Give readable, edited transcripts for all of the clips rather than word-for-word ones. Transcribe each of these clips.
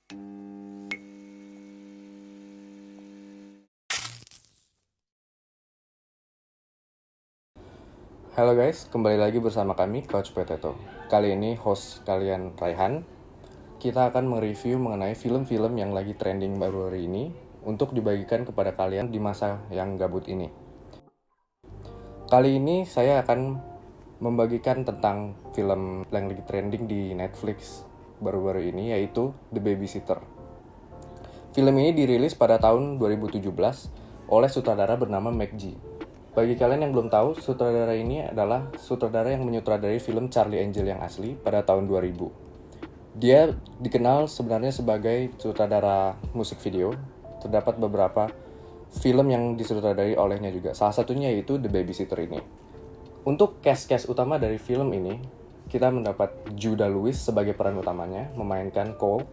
Halo guys, kembali lagi bersama kami Couch Potato. Kali ini host kalian Raihan. Kita akan mereview mengenai film-film yang lagi trending baru hari ini untuk dibagikan kepada kalian di masa yang gabut ini. Kali ini saya akan membagikan tentang film yang lagi trending di Netflix baru-baru ini, yaitu The Babysitter. Film ini dirilis pada tahun 2017 oleh sutradara bernama McG. Bagi kalian yang belum tahu, sutradara ini adalah sutradara yang menyutradarai film Charlie Angel yang asli pada tahun 2000. Dia dikenal sebenarnya sebagai sutradara musik video. Terdapat beberapa film yang disutradarai olehnya juga. Salah satunya yaitu The Babysitter ini. Untuk cast utama dari film ini, kita mendapat Judah Lewis sebagai peran utamanya, memainkan Cole,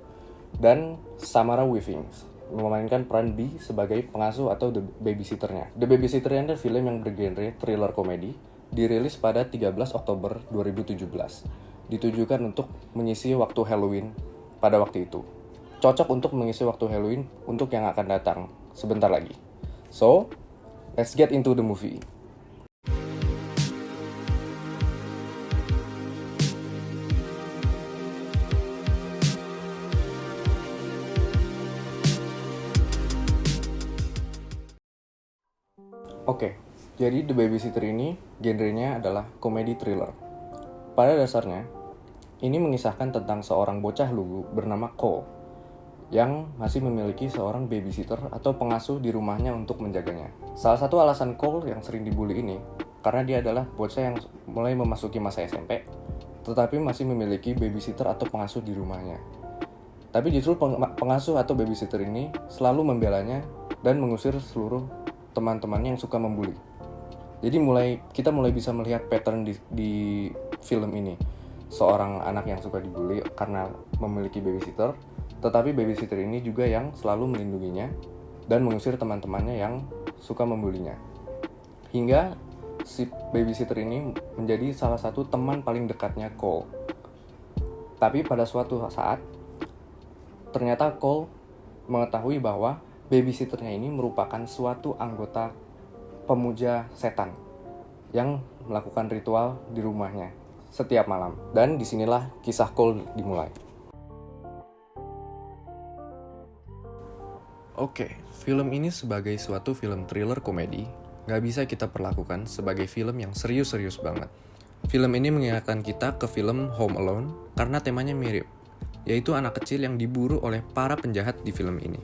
dan Samara Weaving memainkan peran B sebagai pengasuh atau the babysitternya. The Babysitter adalah film yang bergenre thriller komedi, dirilis pada 13 Oktober 2017. Ditujukan untuk mengisi waktu Halloween pada waktu itu. Cocok untuk mengisi waktu Halloween untuk yang akan datang sebentar lagi. So, let's get into the movie. Oke, jadi The Babysitter ini genrenya adalah komedi thriller. Pada dasarnya, ini mengisahkan tentang seorang bocah lugu bernama Cole yang masih memiliki seorang babysitter atau pengasuh di rumahnya untuk menjaganya. Salah satu alasan Cole yang sering dibully ini karena dia adalah bocah yang mulai memasuki masa SMP, tetapi masih memiliki babysitter atau pengasuh di rumahnya. Tapi justru pengasuh atau babysitter ini selalu membelanya dan mengusir seluruh teman-temannya yang suka membuli. Jadi kita mulai bisa melihat pattern di film ini. Seorang anak yang suka dibully karena memiliki babysitter, tetapi babysitter ini juga yang selalu melindunginya dan mengusir teman-temannya yang suka membulinya. Hingga si babysitter ini menjadi salah satu teman paling dekatnya Cole. Tapi pada suatu saat, ternyata Cole mengetahui bahwa babysitternya ini merupakan suatu anggota pemuja setan yang melakukan ritual di rumahnya setiap malam. Dan disinilah kisah Cole dimulai. Oke, film ini sebagai suatu film thriller komedi, gak bisa kita perlakukan sebagai film yang serius-serius banget. Film ini mengingatkan kita ke film Home Alone karena temanya mirip, yaitu anak kecil yang diburu oleh para penjahat di film ini.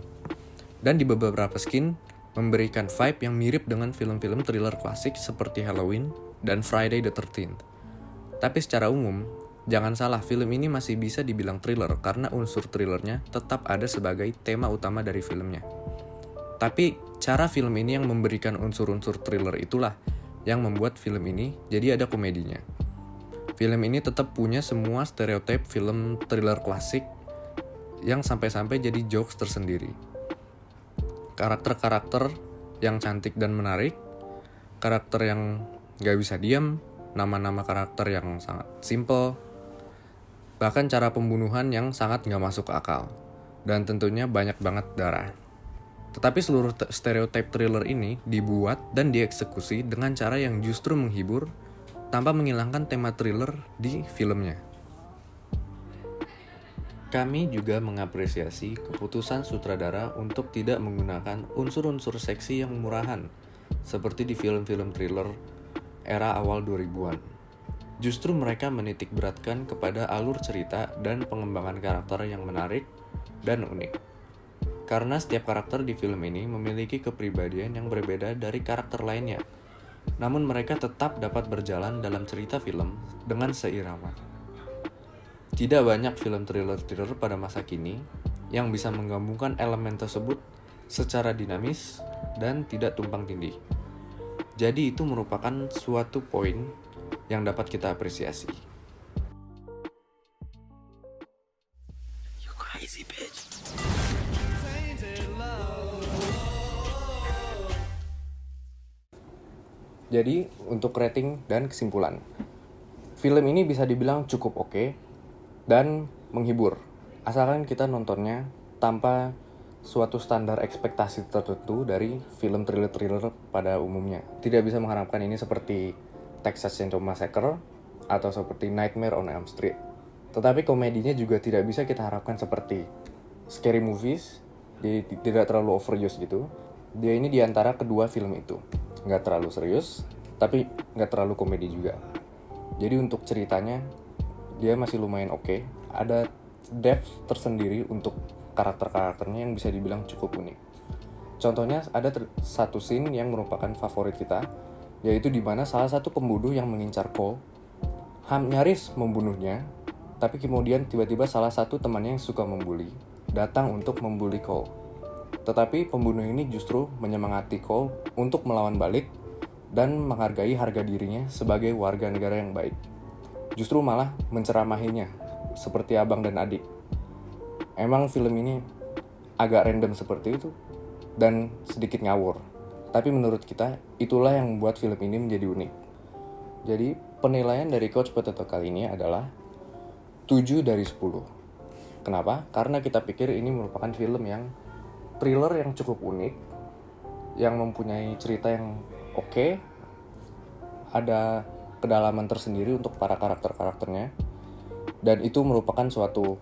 Dan di beberapa scene memberikan vibe yang mirip dengan film-film thriller klasik seperti Halloween dan Friday the 13th. Tapi secara umum, jangan salah, film ini masih bisa dibilang thriller karena unsur thrillernya tetap ada sebagai tema utama dari filmnya. Tapi cara film ini yang memberikan unsur-unsur thriller itulah yang membuat film ini jadi ada komedinya. Film ini tetap punya semua stereotip film thriller klasik yang sampai-sampai jadi jokes tersendiri. Karakter-karakter yang cantik dan menarik, karakter yang gak bisa diam, nama-nama karakter yang sangat simple, bahkan cara pembunuhan yang sangat gak masuk akal, dan tentunya banyak banget darah. Tetapi seluruh stereotip thriller ini dibuat dan dieksekusi dengan cara yang justru menghibur tanpa menghilangkan tema thriller di filmnya. Kami juga mengapresiasi keputusan sutradara untuk tidak menggunakan unsur-unsur seksi yang murahan, seperti di film-film thriller era awal 2000-an. Justru mereka menitik beratkan kepada alur cerita dan pengembangan karakter yang menarik dan unik. Karena setiap karakter di film ini memiliki kepribadian yang berbeda dari karakter lainnya, namun mereka tetap dapat berjalan dalam cerita film dengan seirama. Tidak banyak film thriller pada masa kini yang bisa menggabungkan elemen tersebut secara dinamis dan tidak tumpang tindih. Jadi itu merupakan suatu poin yang dapat kita apresiasi. You crazy bitch. Jadi untuk rating dan kesimpulan, film ini bisa dibilang cukup oke dan menghibur, asalkan kita nontonnya tanpa suatu standar ekspektasi tertentu dari film thriller-thriller pada umumnya. Tidak bisa mengharapkan ini seperti Texas Chainsaw Massacre atau seperti Nightmare on Elm Street. Tetapi komedinya juga tidak bisa kita harapkan seperti scary movies, jadi tidak terlalu overuse gitu. Dia ini diantara kedua film itu, nggak terlalu serius, tapi nggak terlalu komedi juga. Jadi untuk ceritanya, dia masih lumayan oke. Ada depth tersendiri untuk karakter-karakternya yang bisa dibilang cukup unik. Contohnya ada satu scene yang merupakan favorit kita, yaitu di mana salah satu pembunuh yang mengincar Cole nyaris membunuhnya, tapi kemudian tiba-tiba salah satu temannya yang suka membuli datang untuk membuli Cole. Tetapi pembunuh ini justru menyemangati Cole untuk melawan balik dan menghargai harga dirinya sebagai warga negara yang baik. Justru malah menceramahinya seperti abang dan adik. Emang film ini agak random seperti itu dan sedikit ngawur. Tapi menurut kita, itulah yang membuat film ini menjadi unik. Jadi, penilaian dari Couch Potato kali ini adalah 7 dari 10. Kenapa? Karena kita pikir ini merupakan film yang thriller yang cukup unik, yang mempunyai cerita yang oke, ada kedalaman tersendiri untuk para karakter-karakternya, dan itu merupakan suatu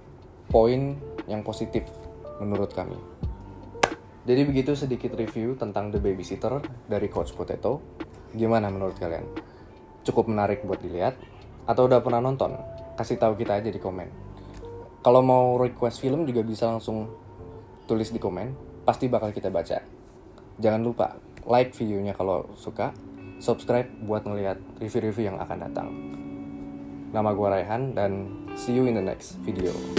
poin yang positif menurut kami. Jadi begitu sedikit review tentang The Babysitter dari Couch Potato. Gimana menurut kalian? Cukup menarik buat dilihat? Atau udah pernah nonton? Kasih tahu kita aja di komen. Kalau mau request film juga bisa langsung tulis di komen. Pasti bakal kita baca. Jangan lupa like videonya kalau suka. Subscribe buat melihat review-review yang akan datang. Nama gue Raihan dan see you in the next video.